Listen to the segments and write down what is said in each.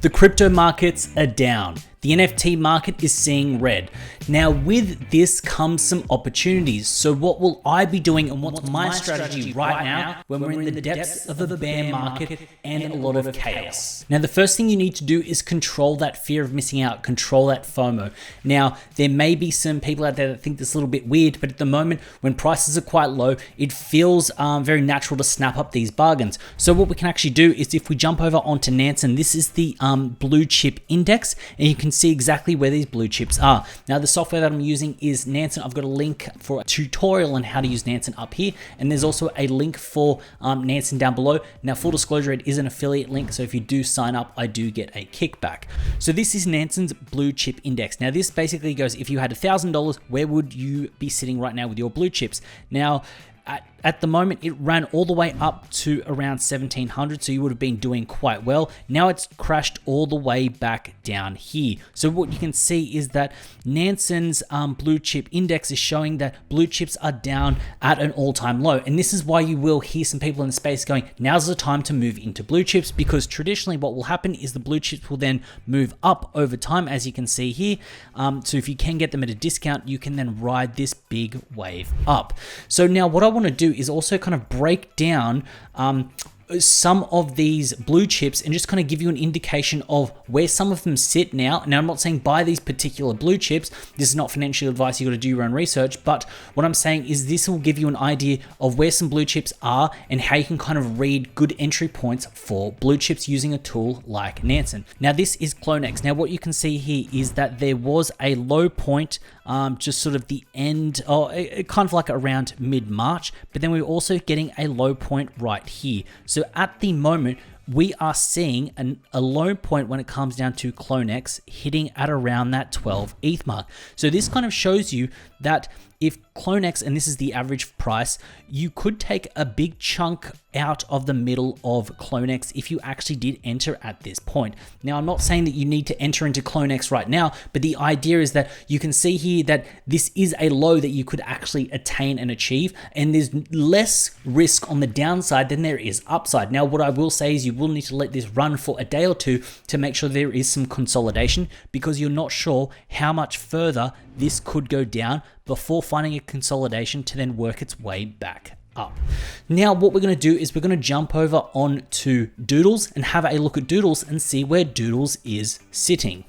The crypto markets are down. The NFT market is seeing red. Now with this comes some opportunities. So what will I be doing and what's my strategy right now when we're in the depths of a bear market and a lot of chaos? Now the first thing you need to do is control that fear of missing out, control that FOMO. Now there may be some people out there that think this is a little bit weird, but at the moment when prices are quite low, it feels very natural to snap up these bargains. So what we can actually do is if we jump over onto Nansen, this is the blue chip index, and you can see exactly where these blue chips are. Now the software that I'm using is Nansen. I've got a link for a tutorial on how to use Nansen up here, and there's also a link for Nansen down below. Now full disclosure, it is an affiliate link, so if you do sign up, I do get a kickback. So this is Nansen's blue chip index. Now this basically goes, if you had $1,000, where would you be sitting right now with your blue chips? Now at the moment, it ran all the way up to around 1700, so you would have been doing quite well. Now it's crashed all the way back down here. So what you can see is that Nansen's blue chip index is showing that blue chips are down at an all-time low. And this is why you will hear some people in the space going, now's the time to move into blue chips, because traditionally what will happen is the blue chips will then move up over time, as you can see here. So if you can get them at a discount, you can then ride this big wave up. So now what I want to do is also kind of break down some of these blue chips and just kind of give you an indication of where some of them sit now. Now, I'm not saying buy these particular blue chips. This is not financial advice. You got to do your own research. But what I'm saying is this will give you an idea of where some blue chips are and how you can kind of read good entry points for blue chips using a tool like Nansen. Now, this is Clonex. Now, what you can see here is that there was a low point just sort of the end, kind of like around mid-March, but then we're also getting a low point right here. So at the moment, we are seeing a low point when it comes down to Clonex hitting at around that 12 ETH mark. So this kind of shows you that if Clonex, and this is the average price, you could take a big chunk out of the middle of Clonex if you actually did enter at this point. Now, I'm not saying that you need to enter into Clonex right now, but the idea is that you can see here that this is a low that you could actually attain and achieve, and there's less risk on the downside than there is upside. Now, what I will say is you will need to let this run for a day or two to make sure there is some consolidation, because you're not sure how much further this could go down before finding a consolidation to then work its way back up. Now, what we're going to do is we're going to jump over on to Doodles and have a look at Doodles and see where Doodles is sitting.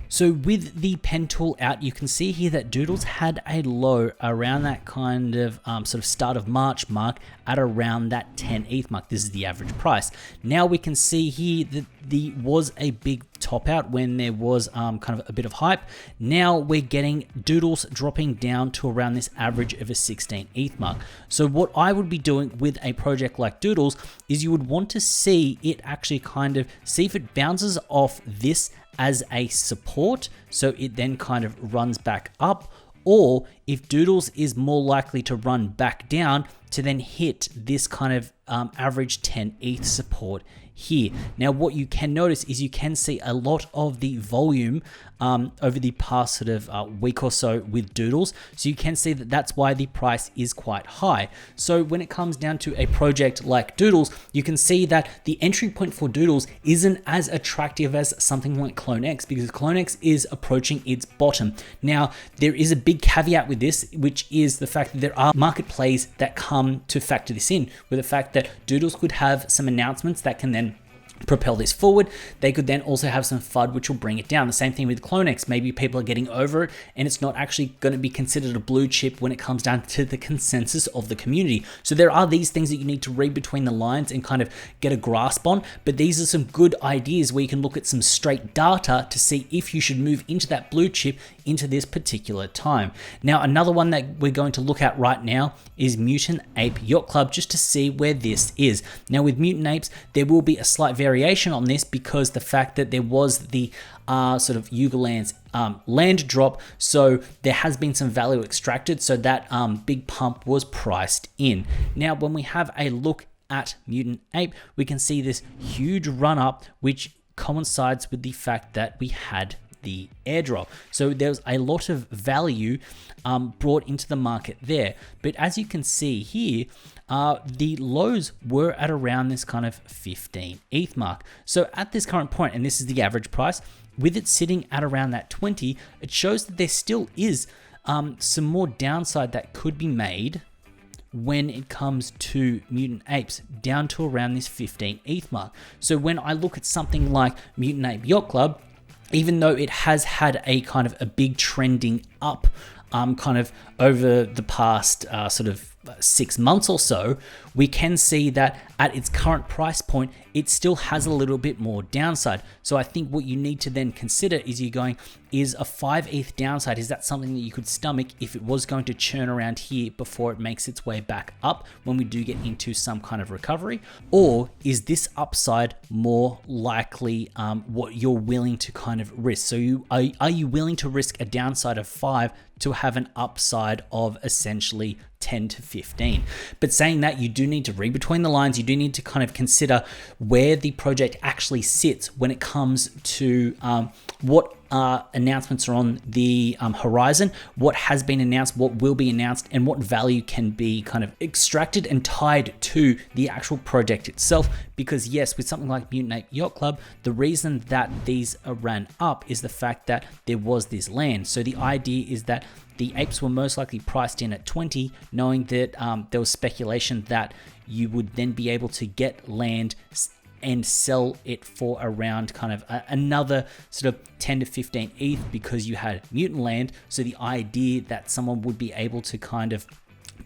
So with the pen tool out, you can see here that Doodles had a low around that kind of sort of start of March mark at around that 10 ETH mark. This is the average price. Now we can see here that there was a big top out when there was kind of a bit of hype. Now we're getting Doodles dropping down to around this average of a 16 ETH mark. So what I would be doing with a project like Doodles is you would want to see it actually kind of see if it bounces off this as a support, so it then kind of runs back up, or if Doodles is more likely to run back down to then hit this kind of average 10 ETH support here. Now, what you can notice is you can see a lot of the volume over the past sort of week or so with Doodles. So you can see that that's why the price is quite high. So when it comes down to a project like Doodles, you can see that the entry point for Doodles isn't as attractive as something like Clonex, because Clonex is approaching its bottom. Now, there is a big caveat with this, which is the fact that there are market plays that come to factor this in, with the fact that Doodles could have some announcements that can then propel this forward. They could then also have some FUD which will bring it down. The same thing with Clonex. Maybe people are getting over it and it's not actually going to be considered a blue chip when it comes down to the consensus of the community. So there are these things that you need to read between the lines and kind of get a grasp on, but these are some good ideas where you can look at some straight data to see if you should move into that blue chip into this particular time. Now, another one that we're going to look at right now is Mutant Ape Yacht Club, just to see where this is. Now with Mutant Apes, there will be a slight variation on this because the fact that there was the sort of Yuga Lands land drop, so there has been some value extracted, so that big pump was priced in. Now when we have a look at Mutant Ape, we can see this huge run up which coincides with the fact that we had the airdrop. So there's a lot of value brought into the market there. But as you can see here, the lows were at around this kind of 15 ETH mark. So at this current point, and this is the average price, with it sitting at around that 20, it shows that there still is some more downside that could be made when it comes to Mutant Apes down to around this 15 ETH mark. So when I look at something like Mutant Ape Yacht Club, even though it has had a kind of a big trending up kind of over the past sort of 6 months or so, we can see that at its current price point, it still has a little bit more downside. So I think what you need to then consider is you're going, is a 5 ETH downside, is that something that you could stomach if it was going to churn around here before it makes its way back up when we do get into some kind of recovery? Or is this upside more likely what you're willing to kind of risk? So are you willing to risk a downside of 5 to have an upside of essentially 10 to 15? But saying that, you do need to read between the lines. You do need to kind of consider where the project actually sits when it comes to what announcements are on the horizon, what has been announced, what will be announced, and what value can be kind of extracted and tied to the actual project itself. Because yes, with something like Mutant Ape Yacht Club, the reason that these ran up is the fact that there was this land. So the idea is that the apes were most likely priced in at 20, knowing that there was speculation that you would then be able to get land and sell it for around kind of another sort of 10 to 15 ETH because you had mutant land. So the idea that someone would be able to kind of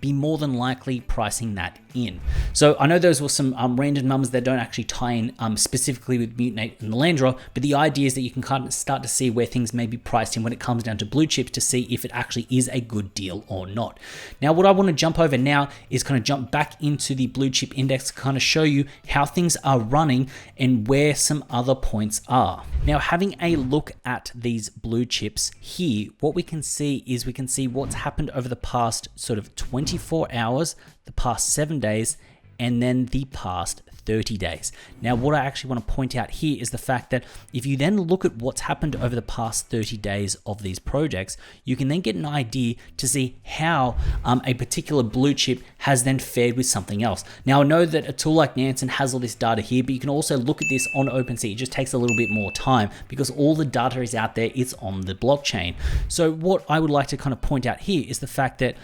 be more than likely pricing that in. So I know those were some random numbers that don't actually tie in specifically with Mutant Ape and the land drop, but the idea is that you can kind of start to see where things may be priced in when it comes down to blue chips to see if it actually is a good deal or not. Now, what I want to jump over now is kind of jump back into the blue chip index to kind of show you how things are running and where some other points are. Now, having a look at these blue chips here, what we can see is we can see what's happened over the past sort of 24 hours, the past 7 days, and then the past 30 days. Now, what I actually want to point out here is the fact that if you then look at what's happened over the past 30 days of these projects, you can then get an idea to see how a particular blue chip has then fared with something else. Now, I know that a tool like Nansen has all this data here, but you can also look at this on OpenSea. It just takes a little bit more time because all the data is out there. It's on the blockchain. So what I would like to kind of point out here is the fact that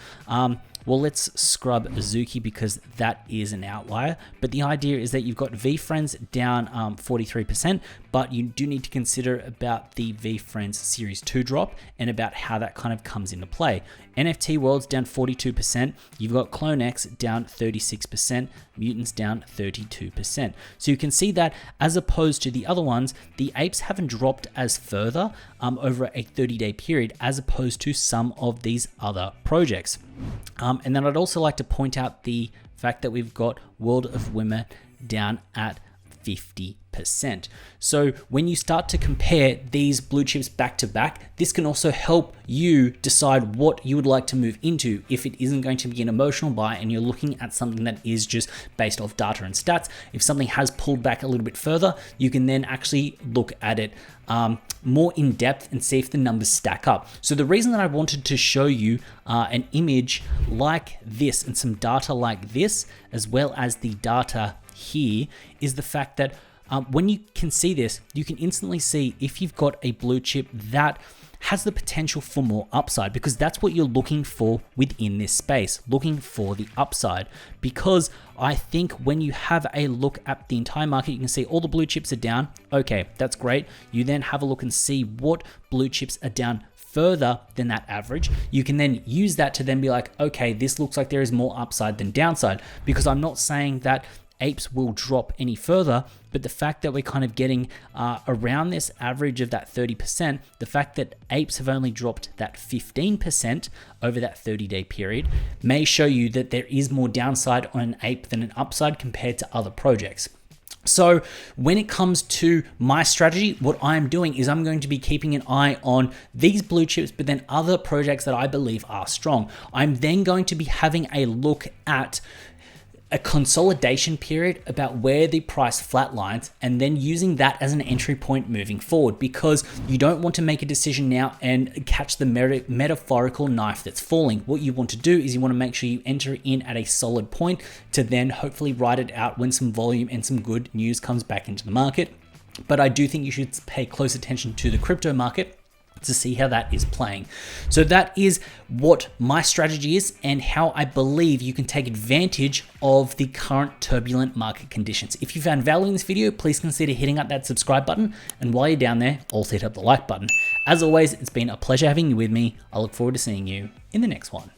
well, let's scrub Azuki because that is an outlier. But the idea is that you've got VFriends down 43%, but you do need to consider about the VFriends Series 2 drop and about how that kind of comes into play. NFT World's down 42%. You've got Clonex down 36%. Mutants down 32%. So you can see that as opposed to the other ones, the apes haven't dropped as further over a 30-day period as opposed to some of these other projects. And then I'd also like to point out the fact that we've got World of Women down at 50%. So when you start to compare these blue chips back to back, this can also help you decide what you would like to move into if it isn't going to be an emotional buy and you're looking at something that is just based off data and stats. If something has pulled back a little bit further, you can then actually look at it more in depth and see if the numbers stack up. So the reason that I wanted to show you an image like this and some data like this, as well as the data here, is the fact that when you can see this, you can instantly see if you've got a blue chip that has the potential for more upside, because that's what you're looking for within this space, looking for the upside. Because I think when you have a look at the entire market, you can see all the blue chips are down. Okay, that's great. You then have a look and see what blue chips are down further than that average. You can then use that to then be like, okay, this looks like there is more upside than downside, because I'm not saying that apes will drop any further, but the fact that we're kind of getting around this average of that 30%, the fact that apes have only dropped that 15% over that 30-day period may show you that there is more downside on an ape than an upside compared to other projects. So when it comes to my strategy, what I'm doing is I'm going to be keeping an eye on these blue chips, but then other projects that I believe are strong. I'm then going to be having a look at a consolidation period about where the price flatlines, and then using that as an entry point moving forward, because you don't want to make a decision now and catch the metaphorical knife that's falling. What you want to do is you want to make sure you enter in at a solid point to then hopefully ride it out when some volume and some good news comes back into the market. But I do think you should pay close attention to the crypto market to see how that is playing. So that is what my strategy is and how I believe you can take advantage of the current turbulent market conditions. If you found value in this video, please consider hitting up that subscribe button. And while you're down there, also hit up the like button. As always, it's been a pleasure having you with me. I look forward to seeing you in the next one.